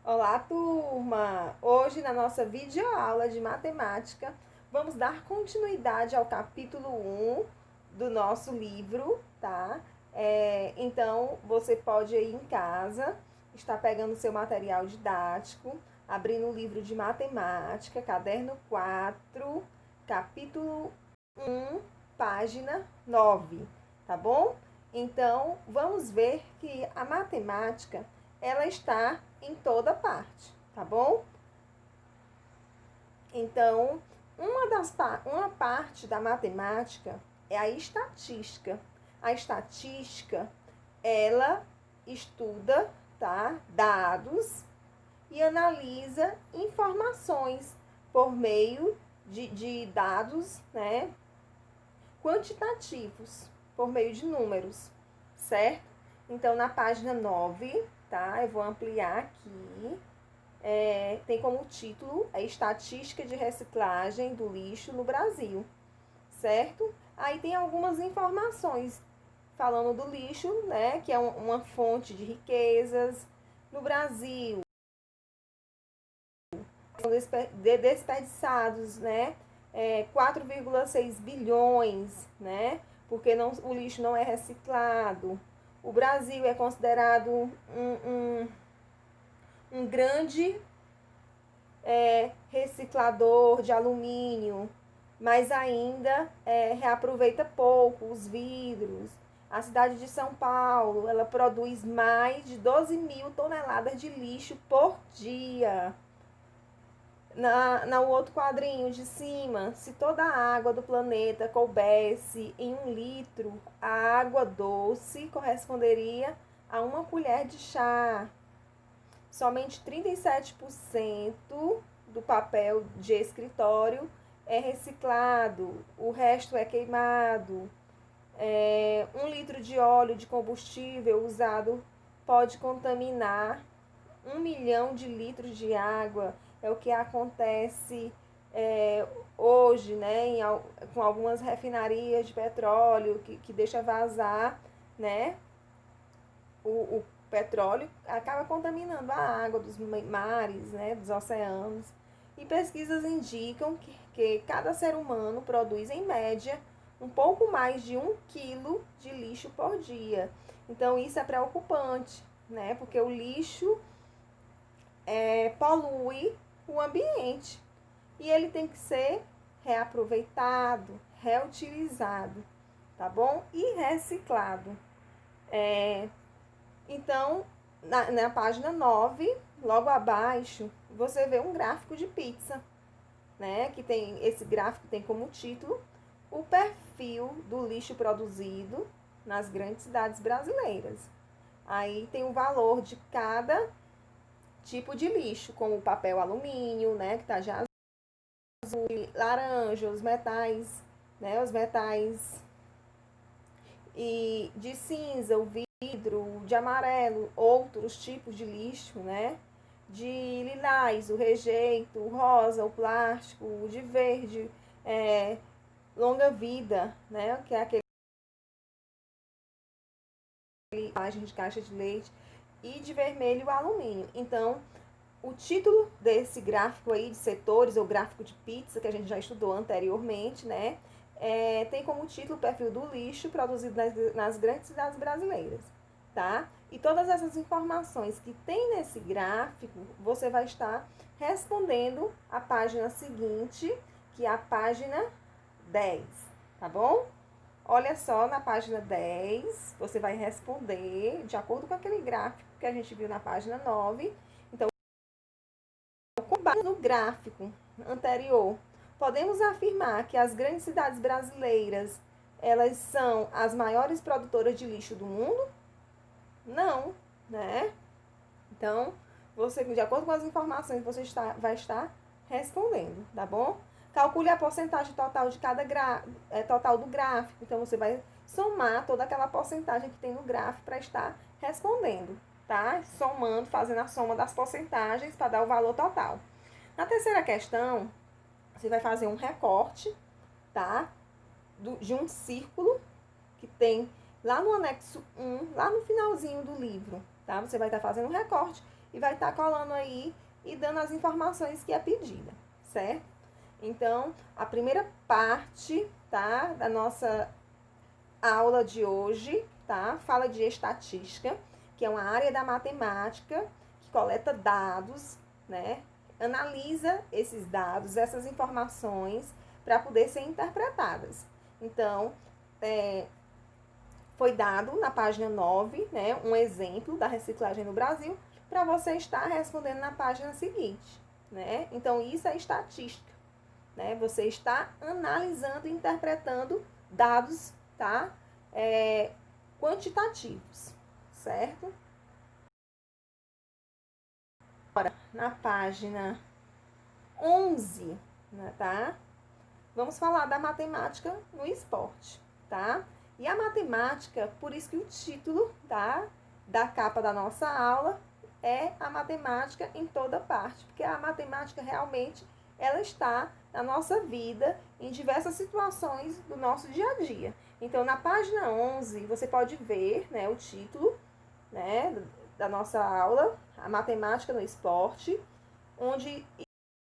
Olá, turma! Hoje, na nossa videoaula de matemática, vamos dar continuidade ao capítulo 1 do nosso livro, tá? Então, você pode ir em casa, estar pegando seu material didático, abrindo o livro de matemática, caderno 4, capítulo 1, página 9, tá bom? Então, vamos ver que a matemática ela está em toda parte, tá bom? Então, uma parte da matemática é a estatística. A estatística, ela estuda, tá, dados e analisa informações por meio de dados, né, quantitativos, por meio de números, certo? Então, na página 9, tá? Eu vou ampliar aqui. Tem como título a Estatística de Reciclagem do Lixo no Brasil, certo? Aí tem algumas informações falando do lixo, né? Que é uma fonte de riquezas. No Brasil, são desperdiçados, né? 4,6 bilhões, né? Porque o lixo não é reciclado. O Brasil é considerado um grande reciclador de alumínio, mas ainda reaproveita pouco os vidros. A cidade de São Paulo, ela produz mais de 12 mil toneladas de lixo por dia. No outro quadrinho de cima, se toda a água do planeta coubesse em 1 litro, a água doce corresponderia a uma colher de chá. Somente 37% do papel de escritório é reciclado, o resto é queimado. 1 litro de óleo de combustível usado pode contaminar 1 milhão de litros de água. É o que acontece hoje, né, com algumas refinarias de petróleo que deixa vazar, né, o petróleo acaba contaminando a água dos mares, né, dos oceanos. E pesquisas indicam que cada ser humano produz, em média, um pouco mais de 1 quilo de lixo por dia. Então, isso é preocupante, né? Porque o lixo polui o ambiente e ele tem que ser reaproveitado, reutilizado, tá bom? E reciclado. Então, na página 9, logo abaixo, você vê um gráfico de pizza, né? Que tem esse gráfico tem como título o perfil do lixo produzido nas grandes cidades brasileiras. Aí tem o valor de cada tipo de lixo, como o papel alumínio, né, que tá já azul, laranja, os metais, né, os metais e de cinza, o vidro, de amarelo, outros tipos de lixo, né? De lilás, o rejeito, o rosa, o plástico, o de verde, longa vida, né? Que é aquele embalagem de caixa de leite, e de vermelho o alumínio. Então, o título desse gráfico aí de setores, ou gráfico de pizza, que a gente já estudou anteriormente, né? Tem como título o perfil do lixo produzido nas grandes cidades brasileiras, tá? E todas essas informações que tem nesse gráfico, você vai estar respondendo a página seguinte, que é a página 10, tá bom? Olha só, na página 10, você vai responder de acordo com aquele gráfico que a gente viu na página 9. Então, com base no gráfico anterior, podemos afirmar que as grandes cidades brasileiras, elas são as maiores produtoras de lixo do mundo? Não, né? Então, você, de acordo com as informações, você vai estar respondendo, tá bom? Calcule a porcentagem total de cada total do gráfico. Então, você vai somar toda aquela porcentagem que tem no gráfico para estar respondendo, tá? Somando, fazendo a soma das porcentagens para dar o valor total. Na terceira questão, você vai fazer um recorte, tá? De um círculo que tem lá no anexo 1, lá no finalzinho do livro, tá? Você vai estar fazendo um recorte e vai estar colando aí e dando as informações que é pedida, certo? Então, a primeira parte, tá, da nossa aula de hoje, tá, fala de estatística, que é uma área da matemática que coleta dados, né, analisa esses dados, essas informações, para poder ser interpretadas. Então, foi dado na página 9, né, um exemplo da reciclagem no Brasil, para você estar respondendo na página seguinte, né? Então, isso é estatística, né? Você está analisando e interpretando dados, tá? Quantitativos, certo? Agora, na página 11, né, tá? Vamos falar da matemática no esporte, tá? E a matemática, por isso que o título, tá, da capa da nossa aula é a matemática em toda parte, porque a matemática realmente ela está na nossa vida em diversas situações do nosso dia a dia. Então, na página 11, você pode ver, né, o título, né, da nossa aula, a matemática no esporte, onde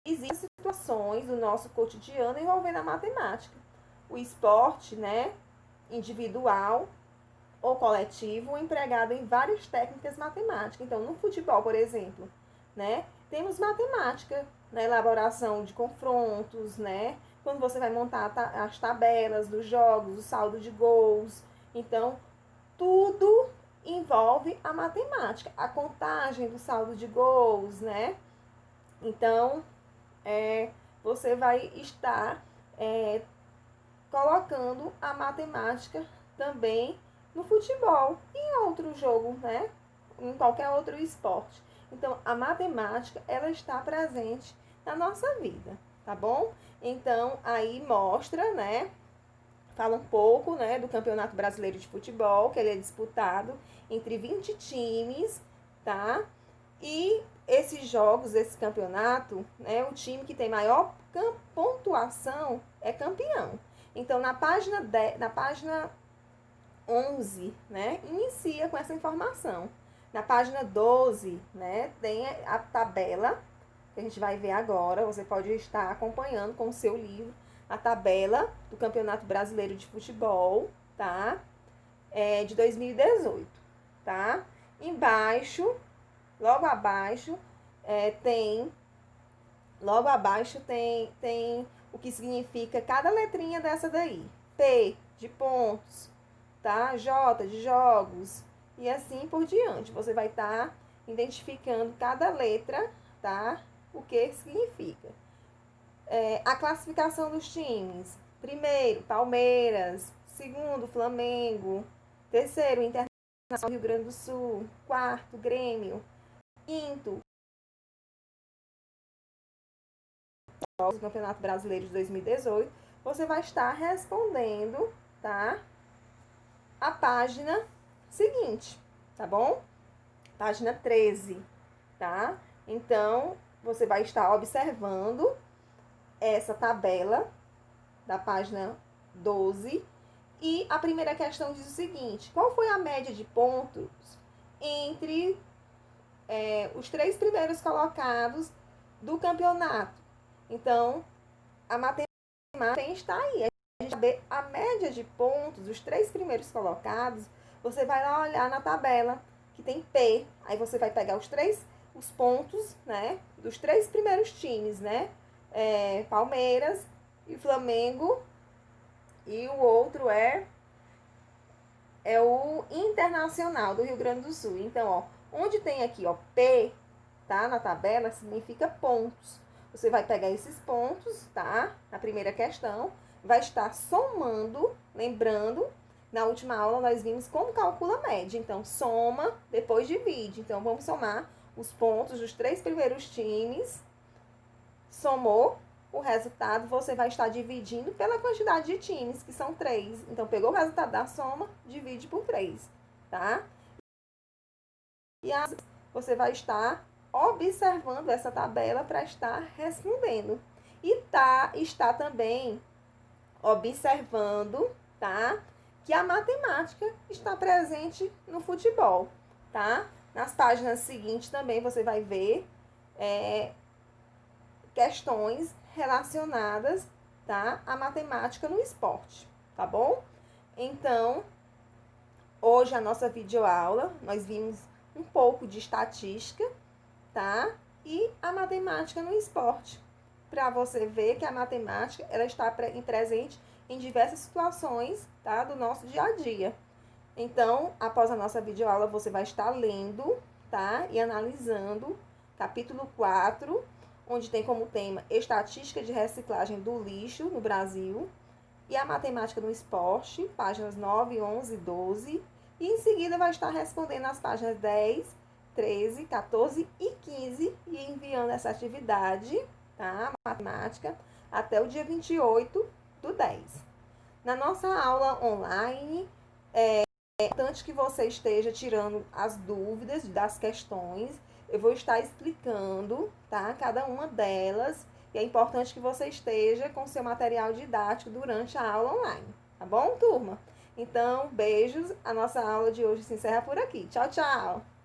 existem situações do nosso cotidiano envolvendo a matemática. O esporte, né, individual ou coletivo, empregado em várias técnicas matemáticas. Então, no futebol, por exemplo, né, temos matemática na elaboração de confrontos, né, quando você vai montar as tabelas dos jogos, o saldo de gols. Então, tudo envolve a matemática, a contagem do saldo de gols, né? Então, você vai estar colocando a matemática também no futebol e em outro jogo, né? Em qualquer outro esporte. Então, a matemática, ela está presente na nossa vida, tá bom? Então, aí mostra, né? Fala um pouco, né, do Campeonato Brasileiro de Futebol, que ele é disputado entre 20 times, tá? E esses jogos, esse campeonato, né, o time que tem maior pontuação é campeão. Então, na página 11, né, inicia com essa informação. Na página 12, né, tem a tabela, que a gente vai ver agora. Você pode estar acompanhando com o seu livro a tabela do Campeonato Brasileiro de Futebol, tá? De 2018, tá? Embaixo, logo abaixo, tem o que significa cada letrinha dessa daí. P de pontos, tá? J de jogos e assim por diante. Você vai estar identificando cada letra, tá? O que significa. A classificação dos times. Primeiro, Palmeiras. Segundo, Flamengo. Terceiro, Internacional Rio Grande do Sul. Quarto, Grêmio. Quinto, do Campeonato Brasileiro de 2018. Você vai estar respondendo, tá? A página seguinte, tá bom? Página 13, tá? Então, você vai estar observando essa tabela da página 12 e a primeira questão diz o seguinte: qual foi a média de pontos entre os 3 primeiros colocados do campeonato? Então, a matemática está aí. A gente saber a média de pontos dos 3 primeiros colocados, você vai lá olhar na tabela que tem P. Aí você vai pegar os pontos, né, dos 3 primeiros times, né? Palmeiras e Flamengo. E o outro é o Internacional do Rio Grande do Sul. Então, ó, onde tem aqui, ó, P, tá, na tabela, significa pontos. Você vai pegar esses pontos, tá, na primeira questão, vai estar somando, lembrando, na última aula nós vimos como calcula a média. Então, soma, depois divide. Então, vamos somar os pontos dos 3 primeiros times. Somou o resultado, você vai estar dividindo pela quantidade de times, que são 3. Então, pegou o resultado da soma, divide por 3, tá? E você vai estar observando essa tabela para estar respondendo. E está também observando, tá? Que a matemática está presente no futebol, tá? Nas páginas seguintes também você vai ver questões relacionadas, tá, à matemática no esporte, tá bom? Então, hoje a nossa videoaula, nós vimos um pouco de estatística, tá? E a matemática no esporte, para você ver que a matemática ela está presente em diversas situações, tá, do nosso dia a dia. Então, após a nossa videoaula, você vai estar lendo, tá, e analisando capítulo 4, onde tem como tema estatística de reciclagem do lixo no Brasil, e a matemática no esporte, páginas 9, 11, 12, e em seguida vai estar respondendo as páginas 10, 13, 14 e 15 e enviando essa atividade, tá, matemática, até o dia 28/10. Na nossa aula online, é importante que você esteja tirando as dúvidas das questões. Eu vou estar explicando, tá, cada uma delas. E é importante que você esteja com seu material didático durante a aula online. Tá bom, turma? Então, beijos. A nossa aula de hoje se encerra por aqui. Tchau, tchau!